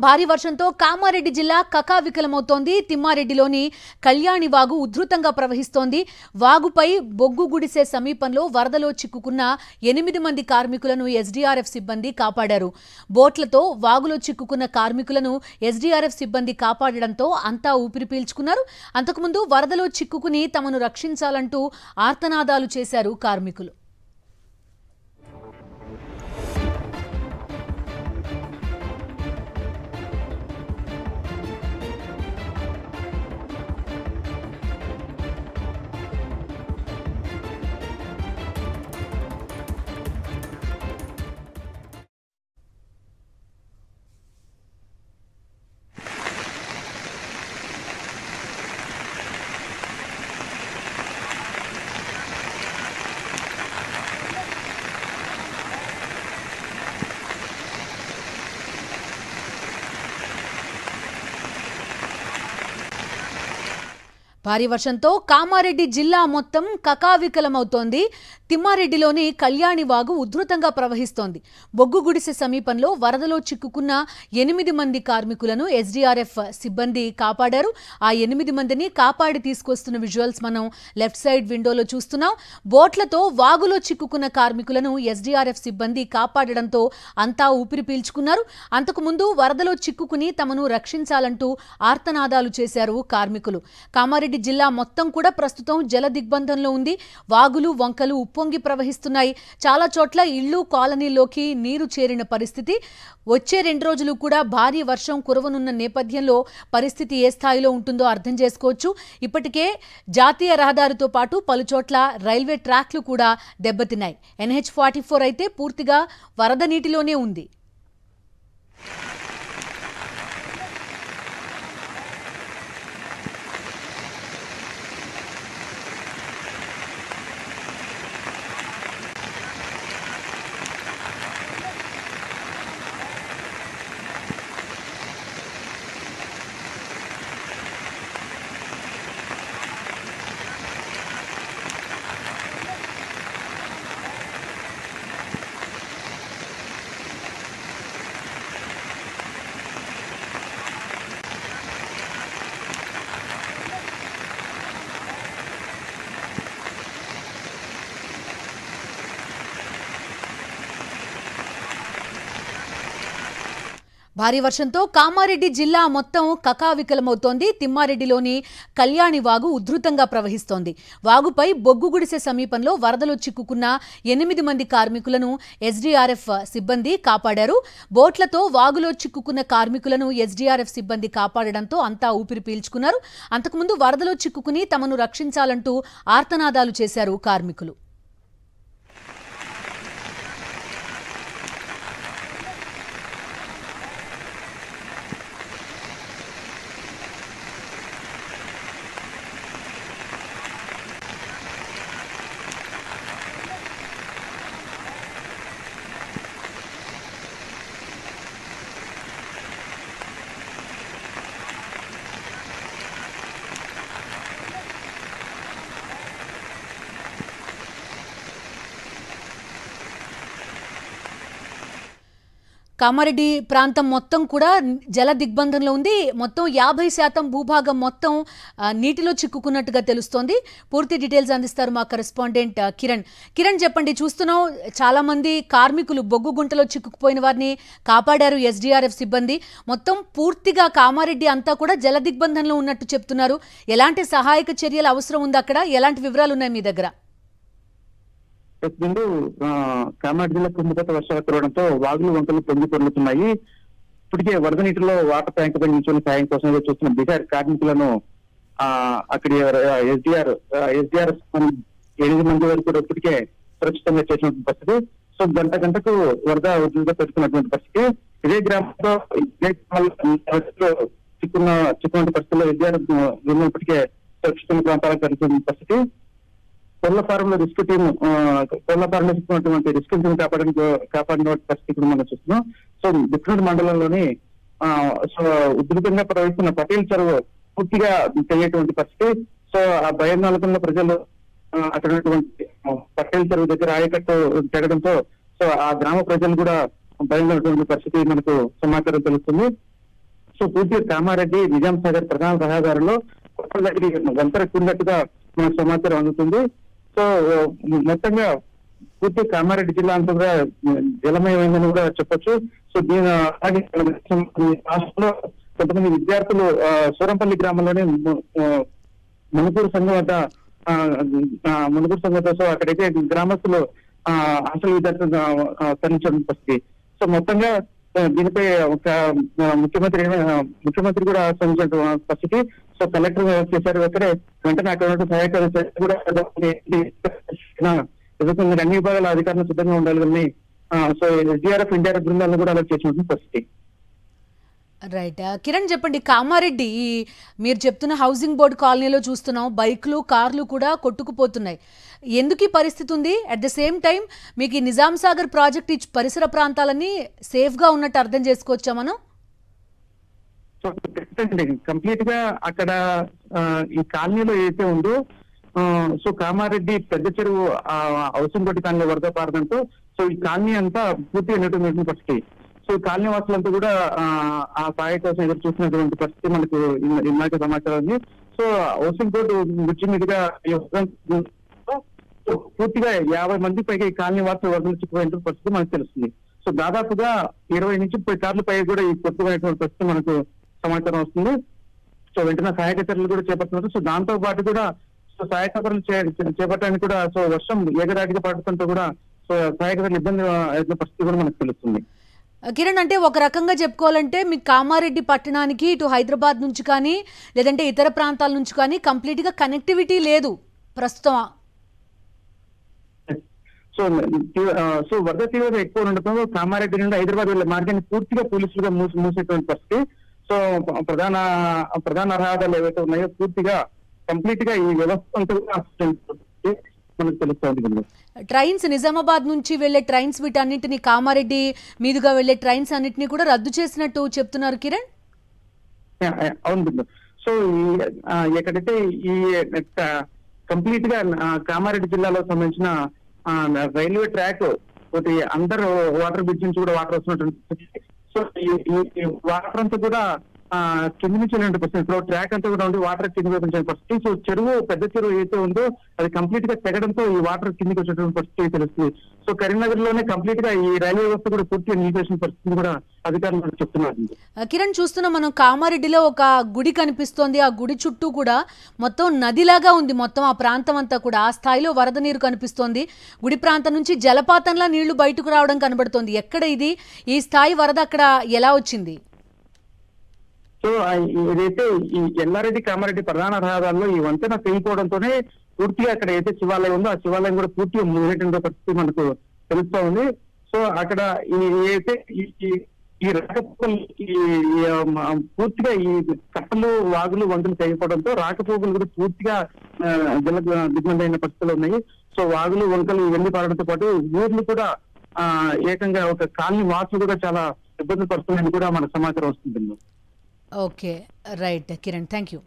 భారీ వర్షంతో కామారెడ్డి జిల్లా కకావికలమవుతోంది. తిమ్మారెడ్డిలోని కళ్యాణి వాగు ఉధృతంగా ప్రవహిస్తోంది. వాగుపై బొగ్గు గుడిసె సమీపంలో వరదలో చిక్కుకున్న 8 మంది కార్మికులను ఎస్డీఆర్ఎఫ్ సిబ్బంది కాపాడారు. బోట్లతో వాగులో చిక్కుకున్న కార్మికులను ఎస్డీఆర్ఎఫ్ సిబ్బంది కాపాడడంతో అంతా ఊపిరి పీల్చుకున్నారు. అంతకుముందు వరదలో చిక్కుకుని తమను రక్షించాలంటూ ఆర్తనాదాలు చేశారు కార్మికులు. భారీ వర్షంతో కామారెడ్డి జిల్లా మొత్తం కకావికలమవుతోంది. తిమ్మారెడ్డిలోని కళ్యాణి వాగు ఉధృతంగా ప్రవహిస్తోంది. బొగ్గు గుడిసె సమీపంలో వరదలో చిక్కుకున్న 8 మంది కార్మికులను ఎస్డీఆర్ఎఫ్ సిబ్బంది కాపాడారు. ఆ 8 మందిని కాపాడి తీసుకొస్తున్న విజువల్స్ మనం లెఫ్ట్ సైడ్ విండోలో చూస్తున్నాం. బోట్లతో వాగులో చిక్కుకున్న కార్మికులను ఎస్డీఆర్ఎఫ్ సిబ్బంది కాపాడడంతో అంతా ఊపిరి పీల్చుకున్నారు. అంతకుముందు వరదలో చిక్కుకుని తమను రక్షించాలంటూ ఆర్తనాదాలు చేశారు కార్మికులు. కామారెడ్డి జిల్లా మొత్తం కూడా ప్రస్తుతం జల దిగ్బంధంలో ఉంది. వాగులు వంకలు ఉప్పొంగి ప్రవహిస్తున్నాయి. చాలా చోట్ల ఇళ్లు కాలనీలోకి నీరు చేరిన పరిస్థితి. వచ్చే 2 రోజులు కూడా భారీ వర్షం కురవనున్న నేపథ్యంలో పరిస్థితి ఏ స్థాయిలో ఉంటుందో అర్థం చేసుకోవచ్చు. ఇప్పటికే జాతీయ రహదారితో పాటు పలుచోట్ల రైల్వే ట్రాక్లు కూడా దెబ్బతిన్నాయి. NH44 అయితే పూర్తిగా వరద నీటిలోనే ఉంది. భారీ వర్షంతో కామారెడ్డి జిల్లా మొత్తం కకావికలమవుతోంది. తిమ్మారెడ్డిలోని కళ్యాణి వాగు ఉధృతంగా ప్రవహిస్తోంది. వాగుపై బొగ్గు గుడిసె సమీపంలో వరదలో చిక్కుకున్న 8 మంది కార్మికులను ఎస్డీఆర్ఎఫ్ సిబ్బంది కాపాడారు. బోట్లతో వాగులో చిక్కుకున్న కార్మికులను ఎస్డీఆర్ఎఫ్ సిబ్బంది కాపాడడంతో అంతా ఊపిరి పీల్చుకున్నారు. అంతకుముందు వరదలో చిక్కుకుని తమను రక్షించాలంటూ ఆర్తనాదాలు చేశారు కార్మికులు. కామారెడ్డి ప్రాంతం మొత్తం కూడా జల దిగ్బంధంలో ఉంది. మొత్తం 50% భూభాగం మొత్తం నీటిలో చిక్కుకున్నట్టుగా తెలుస్తోంది. పూర్తి డీటెయిల్స్ అందిస్తారు మా కరెస్పాండెంట్ కిరణ్. కిరణ్ చెప్పండి, చూస్తున్నాం చాలా మంది కార్మికులు బొగ్గు గుంటలో చిక్కుకుపోయిన వారిని కాపాడారు ఎస్డీఆర్ఎఫ్ సిబ్బంది. మొత్తం పూర్తిగా కామారెడ్డి అంతా కూడా జల దిగ్బంధంలో ఉన్నట్టు చెప్తున్నారు. ఎలాంటి సహాయక చర్యలు అవసరం ఉంది అక్కడ? ఎలాంటి వివరాలు ఉన్నాయి మీ దగ్గర? కామారెడ్డి జిల్లా కుంభగత వర్షాలు కురవడంతో వాగులు వంకలు పొంగి పొర్లుతున్నాయి. ఇప్పటికే వరద నీటిలో వాటర్ ట్యాంక్ పై నిల్చొని సాయం కోసం చూస్తున్న బీహార్ కార్మికులను అక్కడి ఎస్డీఆర్ 8 మంది వరకు కూడా ఇప్పటికే సురక్షితంగా చేసినటువంటి పరిస్థితి. సో గంటకు వరద ఉధృతిగా పెరుగుతున్నటువంటి పరిస్థితి. ఇదే గ్రామంలో చిక్కున్న పరిస్థితుల్లో ఎస్డీఆర్ ఇప్పటికే సురక్షిత ప్రాంతాలకు జరుగుతున్న పరిస్థితి. కొల్లపారంలో రెస్క్యూ టీం రెస్క్యూ టీం కాపాడిన పరిస్థితి మనం చూస్తున్నాం. సో దిక్కునూరు మండలంలోని ఉధృతంగా ప్రవహిస్తున్న పటేల్ చెరువు పూర్తిగా తెలియటువంటి పరిస్థితి. సో ఆ భయాందోళనలో ప్రజలు అక్కడ పటేల్ చెరువు దగ్గర ఆయకట్టు తెగడంతో సో ఆ గ్రామ ప్రజలు కూడా భయంగా పరిస్థితి మనకు సమాచారం తెలుస్తుంది. సో పూర్తిగా కామారెడ్డి నిజాం సాగర్ ప్రధాన రహదారిలో వంతర కూడినట్టుగా మనకు సమాచారం అందుతుంది. సో మొత్తంగా పూర్తి కామారెడ్డి జిల్లా అంతా కూడా జలమయమైందని కూడా చెప్పొచ్చు. సో దీని రాష్ట్రంలో కొంతమంది విద్యార్థులు సూరంపల్లి గ్రామంలోనే మణిపూర్ సంఘం వద్ద సో అక్కడైతే గ్రామస్తులు అసలు విద్యార్థులు తరలించడం పరిస్థితి. సో మొత్తంగా దీనిపై ఒక ముఖ్యమంత్రి కూడా స్పందించిన పరిస్థితి. సో కలెక్టర్ చేశారు అక్కడే వెంటనే అక్కడ ఉన్న సహాయక కూడా అన్ని విభాగాల అధికారులు సిద్ధంగా ఉండాలని సో ఎస్డీఆర్ఎఫ్ ఎన్డీఆర్ఎఫ్ బృందాలను కూడా అలర్ట్ చేసినటువంటి పరిస్థితి. రైట్ కిరణ్ చెప్పండి, కామారెడ్డి మీరు చెప్తున్న హౌసింగ్ బోర్డు కాలనీలో చూస్తున్నాం బైక్లు కార్లు కూడా కొట్టుకుపోతున్నాయి. ఎందుకు ఈ పరిస్థితి ఉంది? అట్ ద సేమ్ టైం మీకు ఈ నిజాం సాగర్ ప్రాజెక్ట్ ఈ పరిసర ప్రాంతాలన్నీ సేఫ్ గా ఉన్నట్టు అర్థం చేసుకోవచ్చా మనం? సో కంప్లీట్ గా అక్కడ ఈ కాలనీలో ఏదైతే ఉందో సో కామారెడ్డి పెద్ద చెరువు హౌసింగ్ బోర్డు కాలనీ వరద పారడంతో సో ఈ కాలనీ అంతా పూర్తిగా నెట్టు పరిస్థితి. సో కాలనీ వాసులంతా కూడా ఆ సహాయ కోసం ఎదురు చూసినటువంటి పరిస్థితి మనకు ఇందాక సమాచారం ఉంది. సో హౌసింగ్ బోర్డు బ్రిడ్జి మీదుగా పూర్తిగా 50 మంది పైగా ఈ కాలనీ వాసులు వరదలు చిక్కుపోయిన పరిస్థితి మనకు తెలుస్తుంది. సో దాదాపుగా 20 నుంచి 30 కార్ల పై కూడా ఈ కొట్టుకునేటువంటి పరిస్థితి మనకు సమాచారం వస్తుంది. సో వెంటనే సహాయక చర్యలు కూడా చేపడుతున్నారు. సో దాంతో పాటు కూడా సో సహాయక చర్యలు చేపట్టడానికి కూడా సో వర్షం ఏకరాటిగా పడటంతో కూడా సో సహాయక చర్యలు ఇబ్బంది అయిన పరిస్థితి కూడా మనకు తెలుస్తుంది. కిరణ్, అంటే ఒక రకంగా చెప్పుకోవాలంటే మీకు కామారెడ్డి పట్టణానికి ఇటు హైదరాబాద్ నుంచి కానీ లేదంటే ఇతర ప్రాంతాల నుంచి కానీ కంప్లీట్ గా కనెక్టివిటీ లేదు ప్రస్తుతం. సో వరద తీవ్రత ఎక్కువ ఉండటంతో కామారెడ్డి నుండి హైదరాబాద్ వెళ్ళే మార్గాన్ని పూర్తిగా పోలీసులుగా మూసేటువంటి పరిస్థితి. సో ప్రధాన రహదారులు ఏవైతే ఉన్నాయో పూర్తిగా కంప్లీట్ గా ఈ వ్యవస్థ మనకు తెలుస్తుంది. ట్రైన్స్ నిజామాబాద్ నుంచి వెళ్లే ట్రైన్స్ వీటన్నింటినీ కామారెడ్డి మీదుగా వెళ్లే ట్రైన్స్ అన్నింటినీ కూడా రద్దు చేసినట్టు చెప్తున్నారు కిరణ్. అవును. సో ఎక్కడైతే ఈ కంప్లీట్ గా కామారెడ్డి జిల్లాలో సంబంధించిన రైల్వే ట్రాక్ ఒకటి అందరు వాటర్ బ్రిడ్జ్ నుంచి కూడా వాటర్ వస్తున్నటువంటి సో ఈ వాటర్ అంతా కూడా కింద నుంచి వెళ్ళిన పరిస్థితి. ఇప్పుడు ట్రాక్ అంతా కూడా ఉండి వాటర్ కింద వచ్చిన పరిస్థితి. సో చెరువు పెద్ద చెరువు ఏదైతే ఉందో అది కంప్లీట్ గా తెగడంతో ఈ వాటర్ కిందకి వచ్చేటువంటి పరిస్థితి తెలుస్తుంది. సో కరీంనగర్ లోనే కంప్లీట్ గా ఈ రైల్వే వ్యవస్థ కూడా పూర్తిగా నిలిపేసిన పరిస్థితి కూడా అధికారులు చెప్తున్నారు. కిరణ్, చూస్తున్నా మనం కామారెడ్డిలో ఒక గుడి కనిపిస్తోంది. ఆ గుడి చుట్టూ కూడా మొత్తం నదిలాగా ఉంది. మొత్తం ఆ ప్రాంతం అంతా కూడా ఆ స్థాయిలో వరద నీరు కనిపిస్తోంది. గుడి ప్రాంతం నుంచి జలపాతంలా నీళ్లు బయటకు రావడం కనబడుతోంది. ఎక్కడ ఇది ఈ స్థాయి వరద అక్కడ ఎలా వచ్చింది? సో ఏదైతే ఈ ఎల్లారెడ్డి కామారెడ్డి ప్రధాన రహదారుల్లో ఈ వంతెన తెగిపోవడంతోనే పూర్తిగా అక్కడ ఏదైతే శివాలయం ఉందో ఆ శివాలయం కూడా పూర్తిగా మునిగేటువంటి పరిస్థితి మనకు తెలుస్తా ఉంది. సో అక్కడ ఏదైతే ఈ రాకపోకలు పూర్తిగా ఈ కట్టలు వాగులు వంతులు తెగిపోవడంతో రాకపోకలు కూడా పూర్తిగా జల దిగ్బంధ అయిన పరిస్థితులు ఉన్నాయి. సో వాగులు వంకలు ఇవన్నీ పారడంతో పాటు ఊర్లు కూడా ఏకంగా ఒక కాలనీ వాసులు కూడా చాలా ఇబ్బంది పడుతున్నాయని కూడా మనకు సమాచారం వస్తుంది. Okay, right Kiran, thank you.